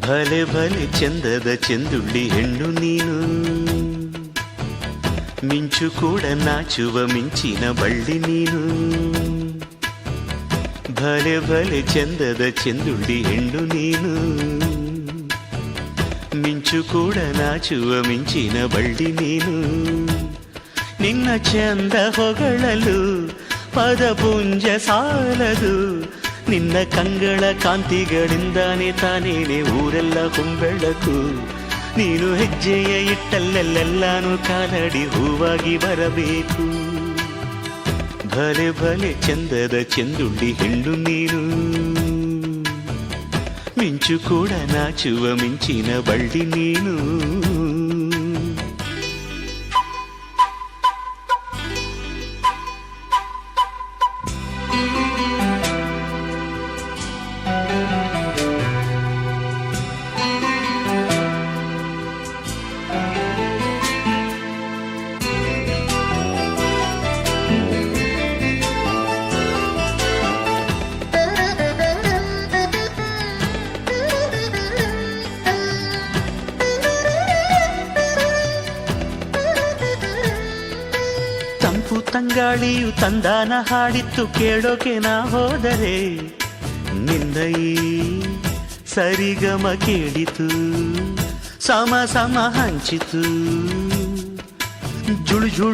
ಭಲೆ ಭಲೆ ಚಂದದ ಚೆಂದುಳ್ಳಿ ಹೆಣ್ಣು ನೀನು, ಮಿಂಚು ಕೂಡ ನಾಚುವ ಮಿಂಚಿನ ಬಳ್ಳಿ ನೀನು. ಭಲೆ ಭಲೆ ಚಂದದ ಚೆಂದುಳ್ಳಿ ಹೆಣ್ಣು ನೀನು, ಮಿಂಚು ಕೂಡ ನಾಚುವ ಮಿಂಚಿನ ಬಳ್ಳಿ ನೀನು. ನಿನ್ನ ಚಂದ ಹೊಗಳಲು ಪದಪುಂಜ ಸಾಲದು, ನಿನ್ನ ಕಂಗಳ ಕಾಂತಿಗಳಿಂದಾನೆ ತಾನೇನೆ ಊರೆಲ್ಲ ಹೊಂಬೆಳಕು. ನೀನು ಹೆಜ್ಜೆಯ ಇಟ್ಟಲ್ಲೆಲ್ಲೆಲ್ಲಾನು ಕಾಲಡಿ ಹೂವಾಗಿ ಬರಬೇಕು. ಭಲೆ ಭಲೆ ಚಂದದ ಚೆಂದುಳ್ಳಿ ಹೆಣ್ಣು ನೀನು, ಮಿಂಚು ಕೂಡ ನಾಚುವ ಮಿಂಚಿನ ಬಳ್ಳಿ ನೀನು. ತಂಪು ತಂಗಾಳಿಯು ತಂದಾನ ಹಾಡಿತ್ತು ಕೇಳೋಕೆ ನಾ ಹೋದರೆ, ನಿನ್ನ ಈ ಸರಿಗಮ ಕೇಳಿತು, ಸಮ ಸಮ ಹಂಚಿತು. ಜುಳು ಜುಳು